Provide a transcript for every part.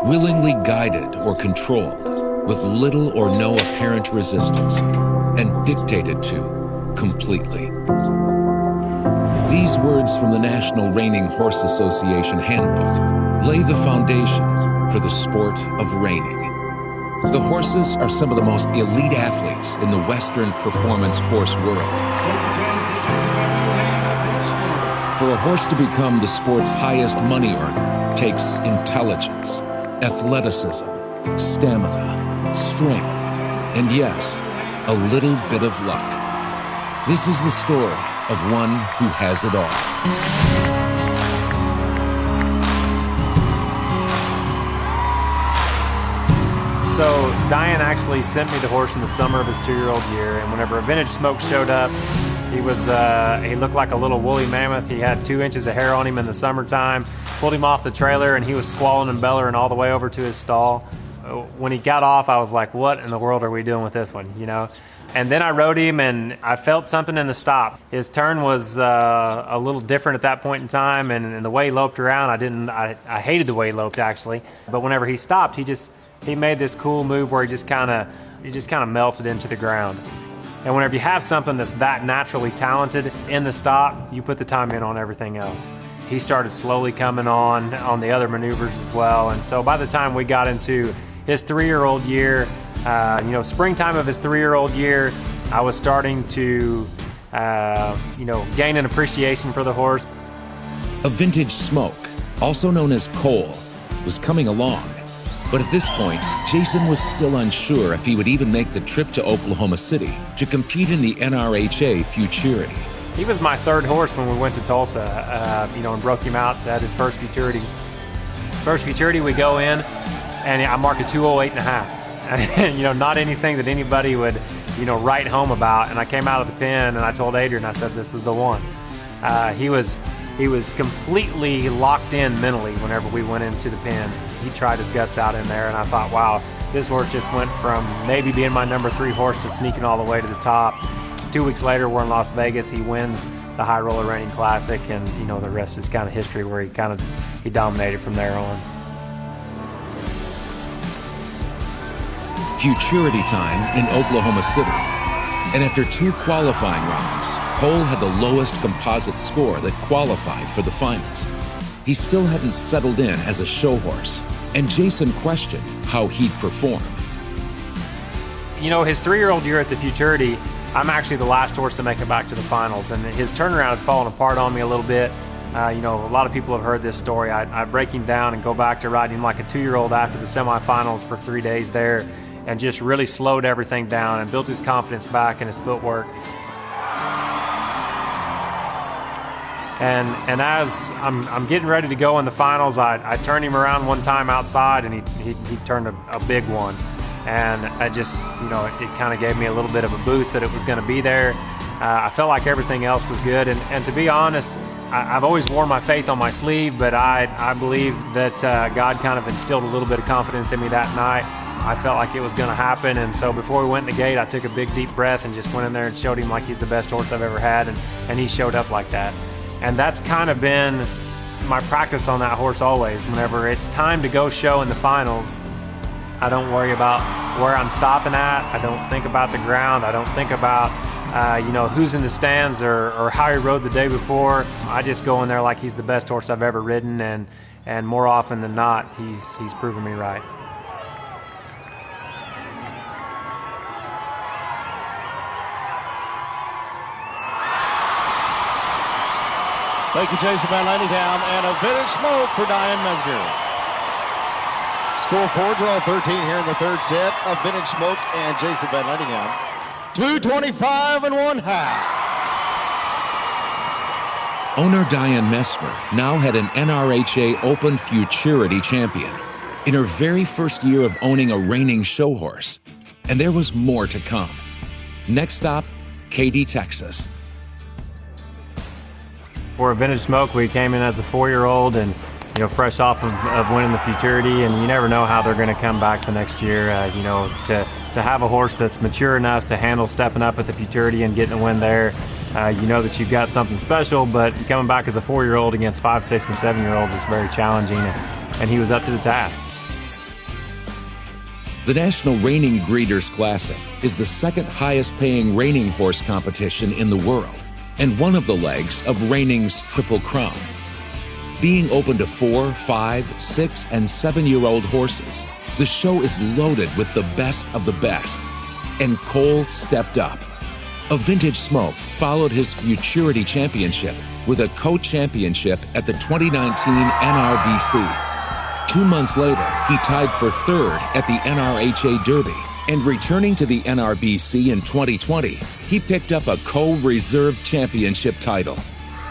Willingly guided or controlled, with little or no apparent resistance, and dictated to completely. These words from the National Reining Horse Association Handbook lay the foundation for the sport of reining. The horses are some of the most elite athletes in the Western performance horse world. For a horse to become the sport's highest money earner takes intelligence, athleticism, stamina, strength, and yes, a little bit of luck. This is the story of one who has it all. So Diane actually sent me the horse in the summer of his 2-year-old year, and whenever Vintage Smoke showed up, he looked like a little woolly mammoth. He had 2 inches of hair on him in the summertime. Pulled him off the trailer, and he was squalling and bellowing all the way over to his stall. When he got off, I was like, what in the world are we doing with this one, you know? And then I rode him, and I felt something in the stop. His turn was a little different at that point in time, and the way he loped around, I hated the way he loped, actually. But whenever he stopped, he made this cool move where he just kind of melted into the ground. And whenever you have something that's that naturally talented in the stop, you put the time in on everything else. He started slowly coming on the other maneuvers as well. And so by the time we got into his 3-year-old year, springtime of his 3-year-old year, I was starting to, gain an appreciation for the horse. A Vintage Smoke, also known as Cole, was coming along. But at this point, Jason was still unsure if he would even make the trip to Oklahoma City to compete in the NRHA Futurity. He was my 3rd horse when we went to Tulsa, and broke him out at his first Futurity. First Futurity, we go in, and I mark a 208.5. And, not anything that anybody would, write home about. And I came out of the pen, and I told Adrian, I said, this is the one. He was completely locked in mentally whenever we went into the pen. He tried his guts out in there, and I thought, wow, this horse just went from maybe being my number 3 horse to sneaking all the way to the top. 2 weeks later, we're in Las Vegas. He wins the High Roller Reining Classic, and the rest is kind of history, where he dominated from there on. Futurity time in Oklahoma City. And after 2 qualifying rounds, Cole had the lowest composite score that qualified for the finals. He still hadn't settled in as a show horse, and Jason questioned how he'd perform. His 3-year-old year at the Futurity, I'm actually the last horse to make it back to the finals, and his turnaround had fallen apart on me a little bit. A lot of people have heard this story. I break him down and go back to riding like a 2-year-old after the semifinals for 3 days there, and just really slowed everything down and built his confidence back and his footwork. And as I'm getting ready to go in the finals, I turned him around one time outside, and he turned a big one. And I just, it kind of gave me a little bit of a boost that it was going to be there. I felt like everything else was good. And to be honest, I've always worn my faith on my sleeve, but I believe that God kind of instilled a little bit of confidence in me that night. I felt like it was going to happen, and so before we went in the gate, I took a big deep breath and just went in there and showed him like he's the best horse I've ever had, and he showed up like that. And that's kind of been my practice on that horse always. Whenever it's time to go show in the finals, I don't worry about where I'm stopping at. I don't think about the ground. I don't think about who's in the stands or how he rode the day before. I just go in there like he's the best horse I've ever ridden, and more often than not, he's proven me right. Thank you, Jason Van Lanningham, and a Vintage Smoke for Diane Mesner. Score 4, draw 13 here in the 3rd set of Vintage Smoke and Jason Van Lanningham. 225 and 1/2. Owner Diane Mesmer now had an NRHA Open Futurity champion in her very first year of owning a reining show horse. And there was more to come. Next stop, Katy, Texas. For a Vintage Smoke, we came in as a 4-year-old and fresh off of winning the Futurity, and you never know how they're going to come back the next year. To have a horse that's mature enough to handle stepping up at the Futurity and getting a win there, you know that you've got something special, but coming back as a 4-year-old against 5, 6, and 7-year-olds is very challenging, and he was up to the task. The National Reining Breeders' Classic is the second highest paying reining horse competition in the world and one of the legs of reining's Triple Crown. Being open to 4, 5, 6, and 7-year-old horses, the show is loaded with the best of the best. And Cole stepped up. A Vintage Smoke followed his Futurity Championship with a co-championship at the 2019 NRBC. 2 months later, he tied for third at the NRHA Derby, and returning to the NRBC in 2020, he picked up a co-reserve championship title.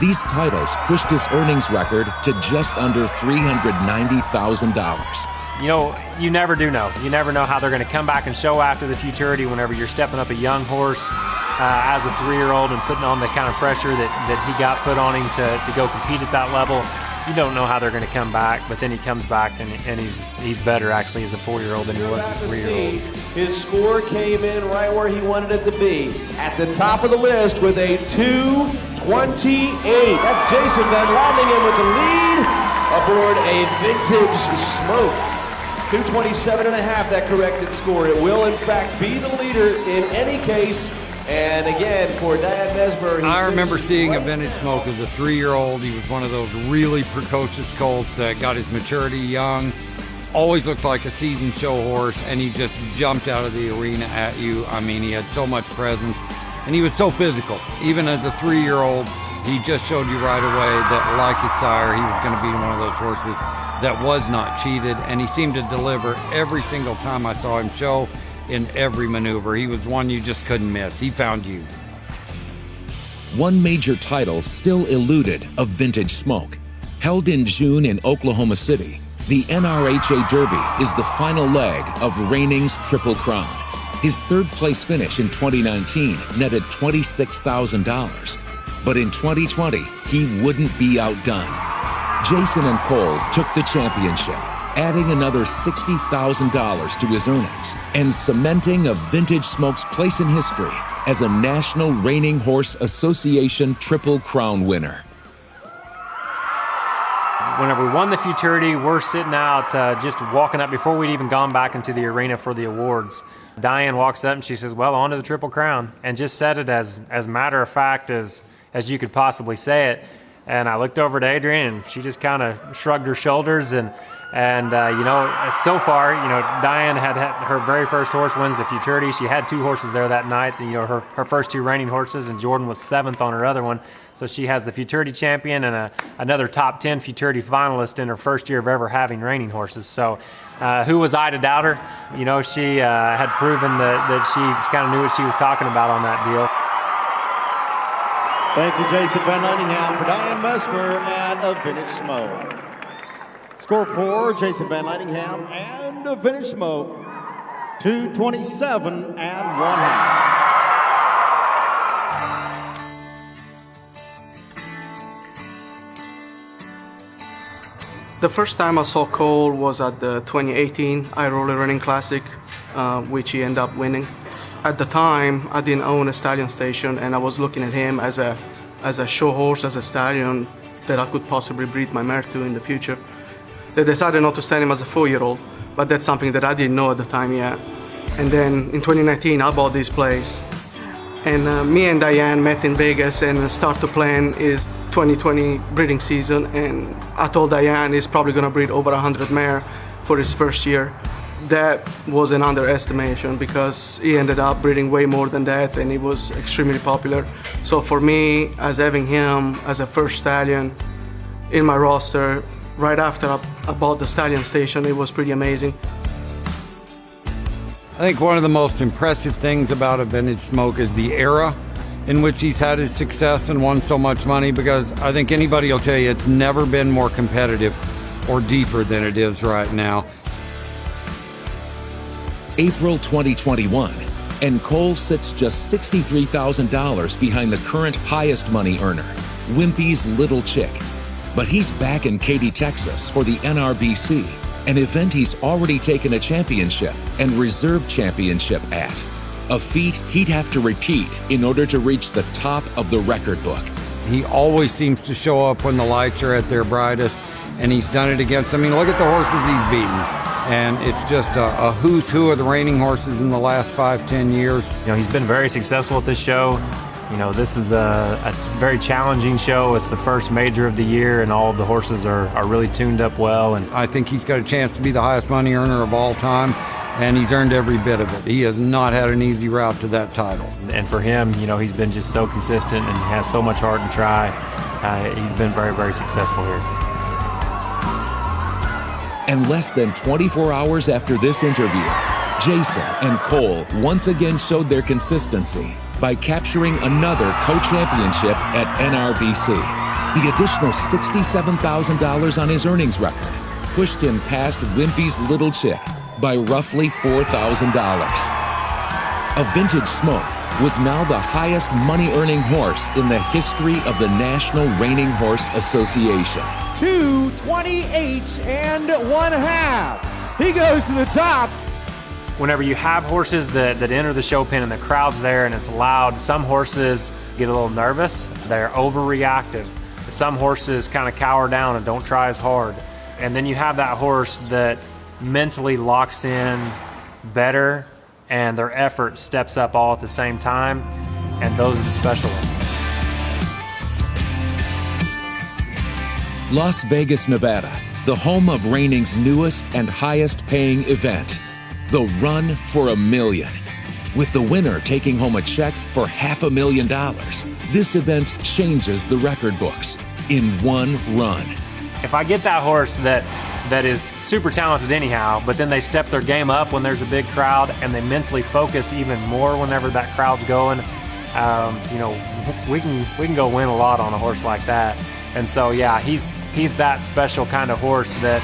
These titles pushed his earnings record to just under $390,000. You know, you never do know. You never know how they're going to come back and show after the Futurity whenever you're stepping up a young horse as a 3-year-old and putting on the kind of pressure that he got put on him to go compete at that level. You don't know how they're going to come back, but then he comes back and he's better actually as a 4-year-old than he was as a 3-year-old. His score came in right where he wanted it to be, at the top of the list with a 2:28. That's Jason Van Landingen with the lead aboard a Vintage Smoke. 2:27.5, that corrected score. It will in fact be the leader in any case. And again, for Diane Mesmer, I remember seeing a Vintage Smoke as a 3-year-old. He was one of those really precocious colts that got his maturity young, always looked like a seasoned show horse, and he just jumped out of the arena at you. I mean, he had so much presence, and he was so physical. Even as a 3-year-old, he just showed you right away that, like his sire, he was going to be one of those horses that was not cheated, and he seemed to deliver every single time I saw him show. In every maneuver, he was one you just couldn't miss. He found you. One major title still eluded a Vintage Smoke. Held in June in Oklahoma City, the NRHA Derby is the final leg of Reining's Triple Crown. His third-place finish in 2019 netted $26,000. But in 2020, he wouldn't be outdone. Jason and Cole took the championship, adding another $60,000 to his earnings and cementing a Vintage Smoke's place in history as a National Reining Horse Association Triple Crown winner. Whenever we won the Futurity, we're sitting out just walking up before we'd even gone back into the arena for the awards. Diane walks up and she says, well, on to the Triple Crown, and just said it as matter of fact as you could possibly say it. And I looked over to Adrienne and she just kind of shrugged her shoulders and you know, so far, you know, Diane had her very first horse wins the Futurity. She had 2 horses there that night, you know, her first 2 reining horses, and Jordan was 7th on her other one. So she has the Futurity champion and another top 10 Futurity finalist in her first year of ever having reining horses. So who was I to doubt her? You know, she had proven that she kind of knew what she was talking about on that deal. Thank you, Jason Van Landingen, for Diane Mesmer and a Vintage Smoke. Score for Jason Van Landingham and a Vintage Smoke, 2:27 and 1/2. The first time I saw Cole was at the 2018 iRoller Running Classic, which he ended up winning. At the time, I didn't own a stallion station, and I was looking at him as a show horse, as a stallion that I could possibly breed my mare to in the future. They decided not to sell him as a 4-year-old, but that's something that I didn't know at the time yet. And then in 2019, I bought this place. And me and Diane met in Vegas and started to plan his 2020 breeding season. And I told Diane he's probably gonna breed over 100 mare for his first year. That was an underestimation because he ended up breeding way more than that, and he was extremely popular. So for me, as having him as a first stallion in my roster, right after I bought the stallion station, it was pretty amazing. I think one of the most impressive things about a Vintage Smoke is the era in which he's had his success and won so much money, because I think anybody will tell you it's never been more competitive or deeper than it is right now. April 2021, and Cole sits just $63,000 behind the current highest money earner, Wimpy's Little Chick. But he's back in Katy, Texas for the NRBC, an event he's already taken a championship and reserve championship at. a feat he'd have to repeat in order to reach the top of the record book. He always seems to show up when the lights are at their brightest, and he's done it against, I mean, look at the horses he's beaten. And it's just a who's who of the reining horses in the last 5-10 years. You know, he's been very successful at this show. You know, this is a very challenging show. It's the first major of the year, and all of the horses are really tuned up well. And I think he's got a chance to be the highest money earner of all time, and he's earned every bit of it. He has not had an easy route to that title. And for him, you know, he's been just so consistent and has so much heart and try. He's been very, very successful here. And less than 24 hours after this interview, Jason and Cole once again showed their consistency by capturing another co-championship at NRBC. The additional $67,000 on his earnings record pushed him past Wimpy's Little Chick by roughly $4,000. A Vintage Smoke was now the highest money-earning horse in the history of the National Reining Horse Association. 228 1/2. He goes to the top. Whenever you have horses that enter the show pen and the crowd's there and it's loud, some horses get a little nervous. They're overreactive. Some horses kind of cower down and don't try as hard. And then you have that horse that mentally locks in better and their effort steps up all at the same time, and those are the special ones. Las Vegas, Nevada, the home of Reining's newest and highest paying event, the Run for $1 Million. With the winner taking home a check for $500,000, this event changes the record books in one run. If I get that horse that is super talented anyhow, but then they step their game up when there's a big crowd and they mentally focus even more whenever that crowd's going, you know, we can go win a lot on a horse like that. And so, yeah, he's that special kind of horse that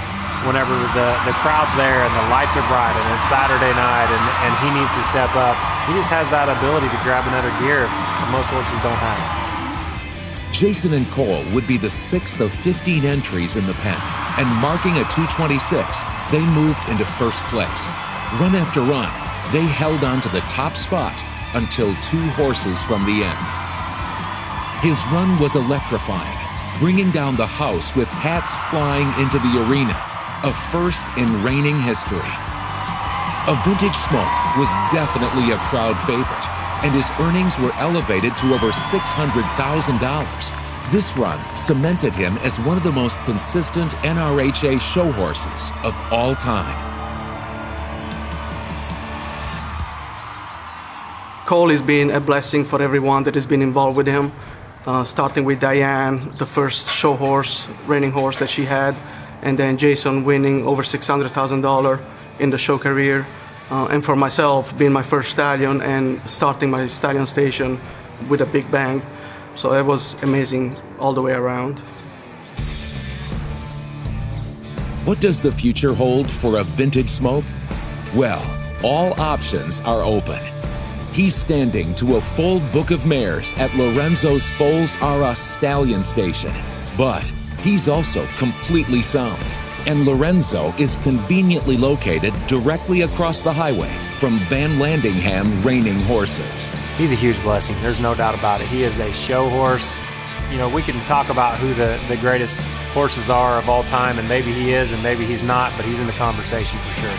whenever the crowd's there and the lights are bright and it's Saturday night and he needs to step up, he just has that ability to grab another gear that most horses don't have. Jason and Cole would be the 6th of 15 entries in the pen, and marking a 226, they moved into first place. Run after run, they held on to the top spot until 2 horses from the end. His run was electrifying, bringing down the house with hats flying into the arena, a first in reining history. A Vintage Smoke was definitely a crowd favorite, and his earnings were elevated to over $600,000. This run cemented him as one of the most consistent NRHA show horses of all time. Cole has been a blessing for everyone that has been involved with him, starting with Diane, the first show horse, reining horse that she had, and then Jason winning over $600,000 in the show career. And for myself, being my first stallion and starting my stallion station with a big bang. So it was amazing all the way around. What does the future hold for a Vintage Smoke? Well, all options are open. He's standing to a full book of mares at Lorenzo's Foals Aras Stallion Station, but he's also completely sound. And Lorenzo is conveniently located directly across the highway from Van Landingham Reining Horses. He's a huge blessing, there's no doubt about it. He is a show horse. You know, we can talk about who the greatest horses are of all time, and maybe he is and maybe he's not, but he's in the conversation for sure.